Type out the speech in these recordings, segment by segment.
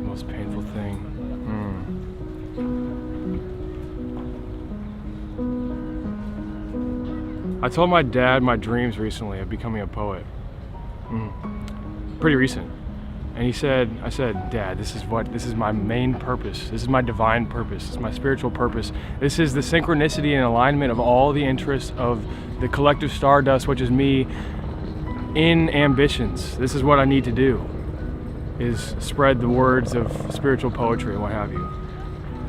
most painful thing? I told my dad my dreams recently of becoming a poet. Pretty recent. And I said, Dad, this is my main purpose. This is my divine purpose. This is my spiritual purpose. This is the synchronicity and alignment of all the interests of the collective stardust, which is me, in ambitions. This is what I need to do, is spread the words of spiritual poetry and what have you.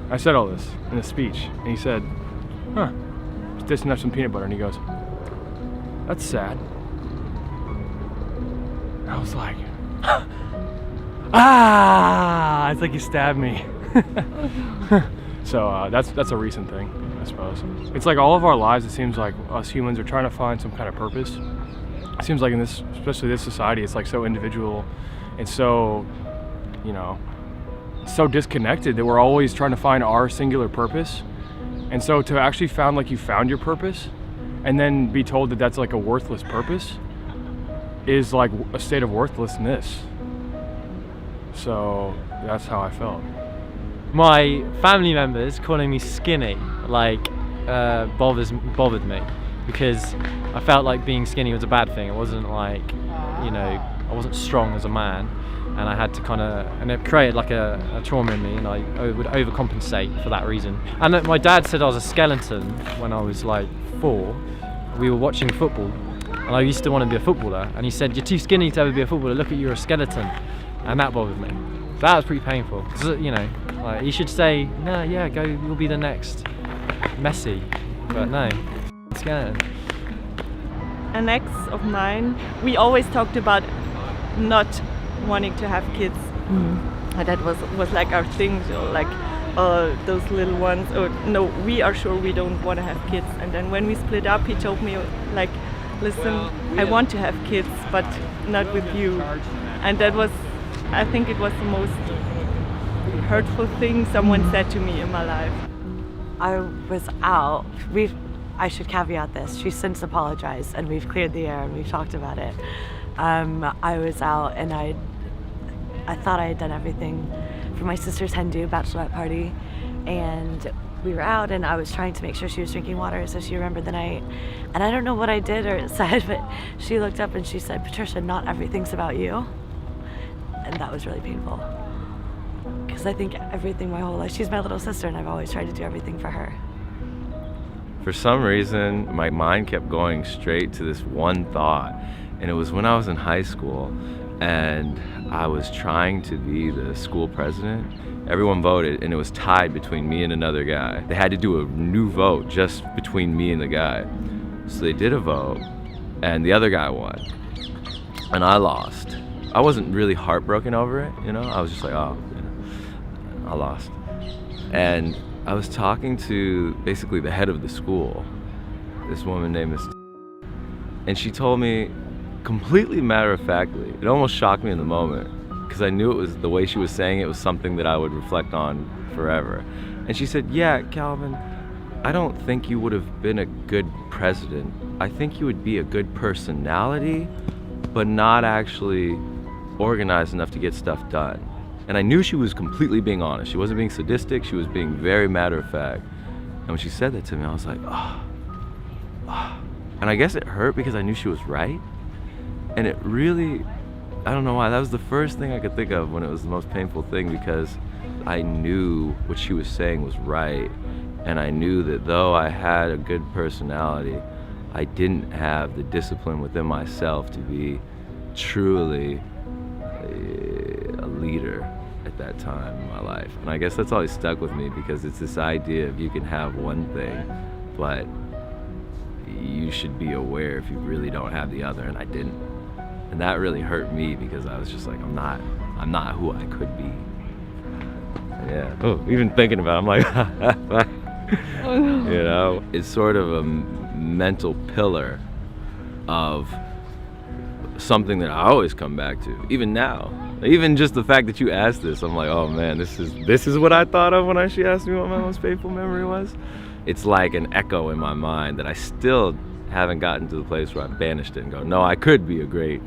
I said all this in a speech, and he said, just dishing up some peanut butter, and he goes, that's sad. And I was like, it's like you stabbed me. So that's a recent thing, I suppose. It's like all of our lives, it seems like us humans are trying to find some kind of purpose. It seems like in this, especially this society, it's like so individual and so, so disconnected that we're always trying to find our singular purpose. And so to actually found like you found your purpose and then be told that that's like a worthless purpose is like a state of worthlessness. So that's how I felt. My family members calling me skinny bothered me, because I felt like being skinny was a bad thing. It wasn't like, I wasn't strong as a man, and I had to and it created like a trauma in me, and I would overcompensate for that reason. And my dad said I was a skeleton when I was like 4. We were watching football, and I used to want to be a footballer, and he said, you're too skinny to ever be a footballer, look at you're a skeleton. And that bothered me. That was pretty painful. So, like, he should say, no, yeah, go, you'll be the next Messi. But no, skeleton. An ex of mine, we always talked about not wanting to have kids. And that was like our thing, like those little ones. Or no, we are sure we don't want to have kids. And then when we split up, he told me, like, listen, I want to have kids, but not with you. And that was, I think it was the most hurtful thing someone said to me in my life. I was out. I should caveat this. She's since apologized, and we've cleared the air, and we've talked about it. I was out, and I thought I had done everything for my sister's hen-do bachelorette party, and we were out, and I was trying to make sure she was drinking water so she remembered the night. And I don't know what I did or said, but she looked up and she said, Patricia, not everything's about you. And that was really painful, because I think everything my whole life, she's my little sister, and I've always tried to do everything for her. For some reason, my mind kept going straight to this one thought, and it was when I was in high school and I was trying to be the school president. Everyone voted, and it was tied between me and another guy. They had to do a new vote just between me and the guy. So they did a vote, and the other guy won, and I lost. I wasn't really heartbroken over it, I was just like, I lost. And I was talking to basically the head of the school, this woman named Miss, and she told me completely matter-of-factly, it almost shocked me in the moment, because I knew it was the way she was saying it was something that I would reflect on forever. And she said, yeah, Calvin, I don't think you would have been a good president. I think you would be a good personality, but not actually organized enough to get stuff done. And I knew she was completely being honest. She wasn't being sadistic, she was being very matter-of-fact. And when she said that to me, I was like, And I guess it hurt because I knew she was right. And it really, I don't know why, that was the first thing I could think of when it was the most painful thing, because I knew what she was saying was right. And I knew that though I had a good personality, I didn't have the discipline within myself to be truly a leader at that time in my life. And I guess that's always stuck with me, because it's this idea of you can have one thing, but you should be aware if you really don't have the other, and I didn't. And that really hurt me, because I was just like, I'm not who I could be. Yeah. Oh, even thinking about it, I'm like, it's sort of a mental pillar of something that I always come back to, even now. Even just the fact that you asked this, I'm like, oh man, this is what I thought of when she asked me what my most painful memory was. It's like an echo in my mind that I still haven't gotten to the place where I've banished it and go, no, I could be a great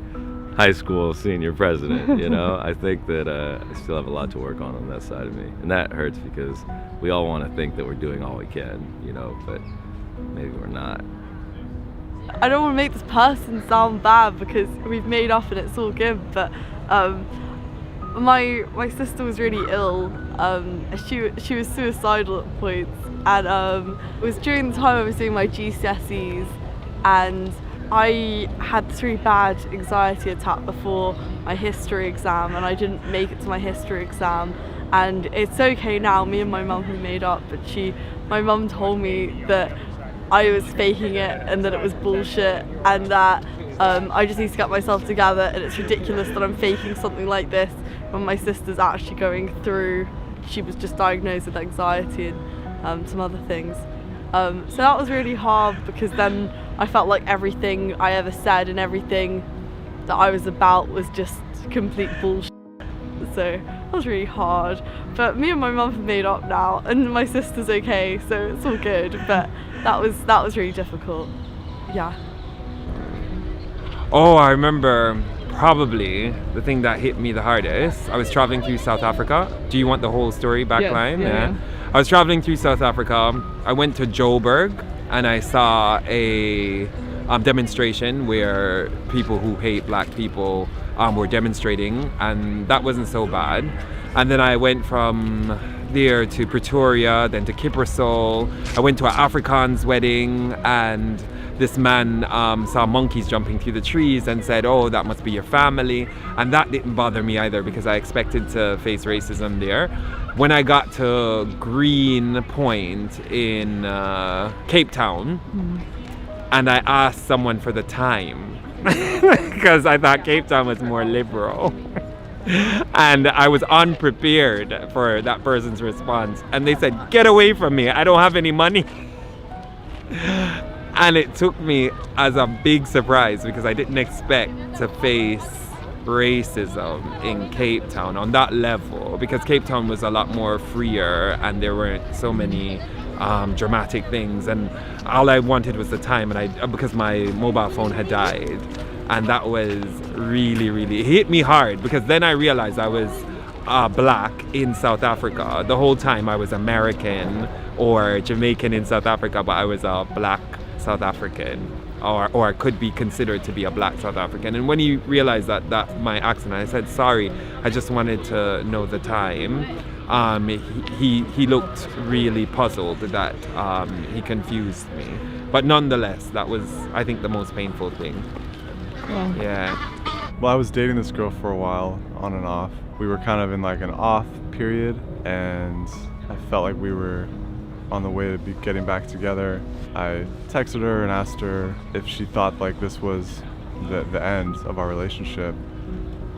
high school senior president, you know? I think that I still have a lot to work on that side of me. And that hurts because we all want to think that we're doing all we can, you know, but maybe we're not. I don't want to make this person sound bad because we've made up and it's all good, but my sister was really ill. She was suicidal at points, and it was during the time I was doing my GCSEs, and I had this really bad anxiety attack before my history exam, and I didn't make it to my history exam. And it's okay now, me and my mum have made up, but my mum told me that I was faking it and that it was bullshit, and that I just need to get myself together, and it's ridiculous that I'm faking something like this when my sister's actually going through, she was just diagnosed with anxiety and some other things. So that was really hard because then I felt like everything I ever said and everything that I was about was just complete bullshit. So that was really hard. But me and my mum have made up now, and my sister's okay, so it's all good. But that was really difficult. Yeah. Oh, I remember probably the thing that hit me the hardest. I was traveling through South Africa. Do you want the whole story backline? Yes, yeah. I was traveling through South Africa. I went to Joburg and I saw a demonstration where people who hate black people were demonstrating, and that wasn't so bad. And then I went from there to Pretoria, then to Kiprasol. I went to an Afrikaans wedding, and this man saw monkeys jumping through the trees and said, "Oh, that must be your family." And that didn't bother me either because I expected to face racism there. When I got to Green Point in Cape Town, and I asked someone for the time because I thought Cape Town was more liberal. And I was unprepared for that person's response. And they said, "Get away from me, I don't have any money." And it took me as a big surprise because I didn't expect to face racism in Cape Town on that level, because Cape Town was a lot more freer and there weren't so many dramatic things, and all I wanted was the time, and because my mobile phone had died. And that was really, really, it hit me hard because then I realized I was black in South Africa. The whole time I was American or Jamaican in South Africa, but I was a black South African, or I could be considered to be a black South African. And when he realized that my accent, I said, "Sorry, I just wanted to know the time." He looked really puzzled that he confused me. But nonetheless, that was, I think, the most painful thing. Yeah. Well, I was dating this girl for a while, on and off. We were kind of in like an off period, and I felt like we were on the way to be getting back together. I texted her and asked her if she thought like this was the end of our relationship,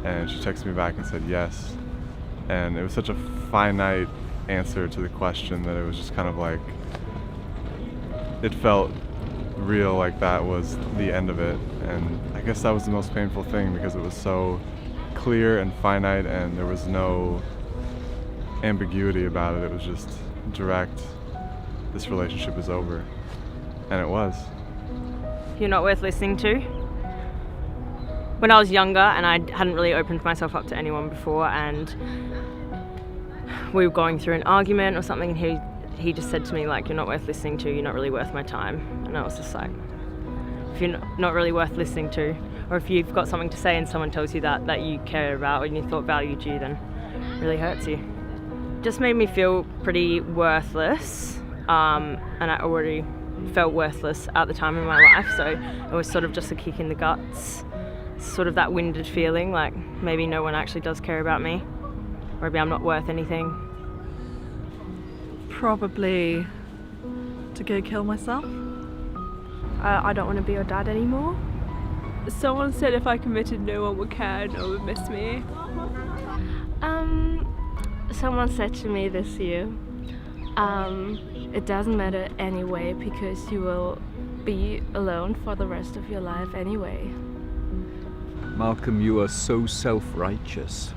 and she texted me back and said yes. And it was such a finite answer to the question that it was just kind of like, it felt real, like that was the end of it. And I guess that was the most painful thing because it was so clear and finite and there was no ambiguity about it. It was just direct, this relationship is over. And it was. You're not worth listening to. When I was younger and I hadn't really opened myself up to anyone before, and we were going through an argument or something, and he just said to me, like, "You're not worth listening to, you're not really worth my time." And I was just like, if you're not really worth listening to, or if you've got something to say and someone tells you that you care about and you thought valued you, then it really hurts you. Just made me feel pretty worthless, and I already felt worthless at the time in my life, so it was sort of just a kick in the guts, sort of that winded feeling like maybe no one actually does care about me, or maybe I'm not worth anything. Probably to go kill myself. I don't want to be your dad anymore. Someone said if I committed, no one would care, no one would miss me. Someone said to me this year, it doesn't matter anyway because you will be alone for the rest of your life anyway. Malcolm, you are so self-righteous.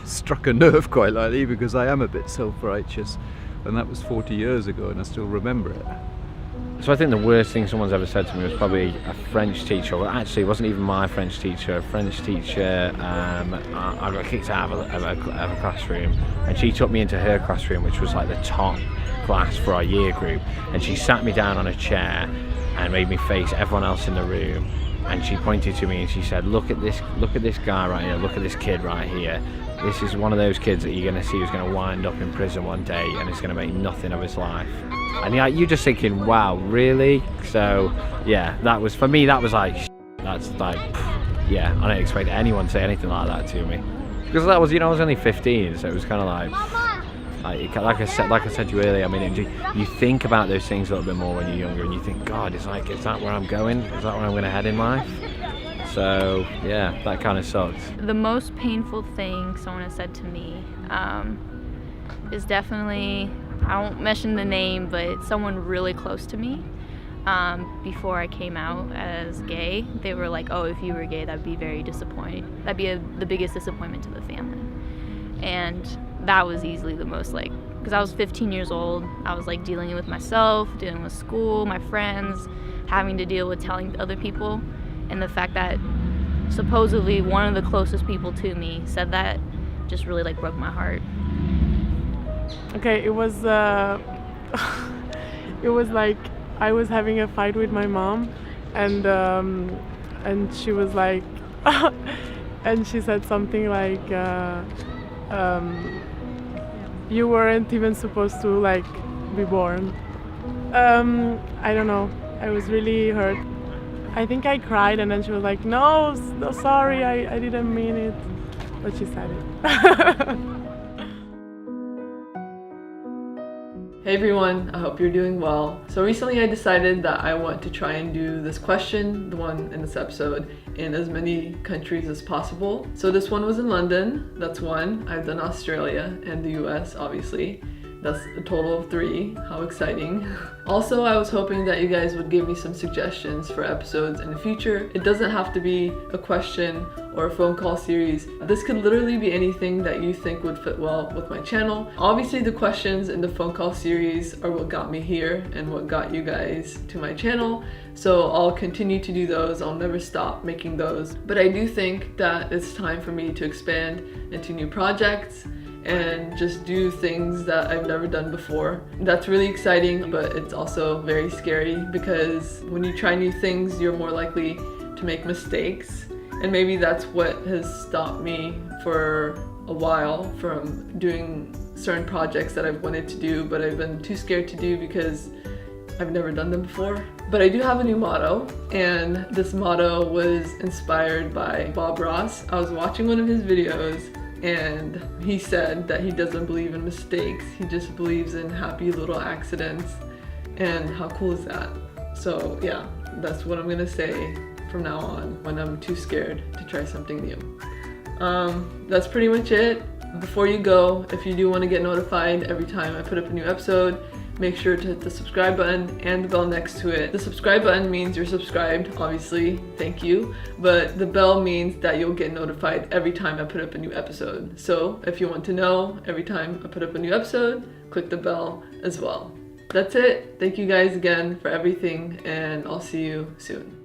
Struck a nerve quite lightly because I am a bit self-righteous, and that was 40 years ago and I still remember it. So I think the worst thing someone's ever said to me was probably a French teacher. Well, actually, it wasn't even my French teacher. A French teacher, I got kicked out of a classroom, and she took me into her classroom, which was like the top class for our year group, and she sat me down on a chair and made me face everyone else in the room, and she pointed to me and she said, look at this guy right here, look at this kid right here. This is one of those kids that you're going to see who's going to wind up in prison one day and it's going to make nothing of his life. And you're just thinking, wow, really? So yeah, that was, for me, that was like, that's like, yeah, I didn't expect anyone to say anything like that to me. Because that was, I was only 15, so it was kind of like I said to you earlier, I mean, you think about those things a little bit more when you're younger, and you think, God, is that where I'm going? Is that where I'm going to head in life? So yeah, that kind of sucked. The most painful thing someone has said to me is definitely, I won't mention the name, but it's someone really close to me. Before I came out as gay, they were like, oh, if you were gay, that'd be very disappointing. That'd be the biggest disappointment to the family. And that was easily the most, like, because I was 15 years old, I was like dealing with myself, dealing with school, my friends, having to deal with telling other people, and the fact that supposedly one of the closest people to me said that just really like broke my heart. Okay, it was it was like I was having a fight with my mom, and she was like and she said something like you weren't even supposed to like be born. I don't know, I was really hurt. I think I cried, and then she was like, no, sorry, I didn't mean it, but she said it. Hey everyone, I hope you're doing well. So recently I decided that I want to try and do this question, the one in this episode, in as many countries as possible. So this one was in London, that's one. I've done Australia and the US, obviously. That's a total of 3. How exciting. Also, I was hoping that you guys would give me some suggestions for episodes in the future. It doesn't have to be a question or a phone call series. This could literally be anything that you think would fit well with my channel. Obviously, the questions in the phone call series are what got me here and what got you guys to my channel. So I'll continue to do those. I'll never stop making those. But I do think that it's time for me to expand into new projects and just do things that I've never done before. That's really exciting, but it's also very scary because when you try new things, you're more likely to make mistakes. And maybe that's what has stopped me for a while from doing certain projects that I've wanted to do, but I've been too scared to do because I've never done them before. But I do have a new motto, and this motto was inspired by Bob Ross. I was watching one of his videos, and he said that he doesn't believe in mistakes, he just believes in happy little accidents. And how cool is that? So yeah, that's what I'm gonna say from now on when I'm too scared to try something new. That's pretty much it. Before you go, if you do want to get notified every time I put up a new episode, make sure to hit the subscribe button and the bell next to it. The subscribe button means you're subscribed, obviously, thank you. But the bell means that you'll get notified every time I put up a new episode. So if you want to know every time I put up a new episode, click the bell as well. That's it. Thank you guys again for everything, and I'll see you soon.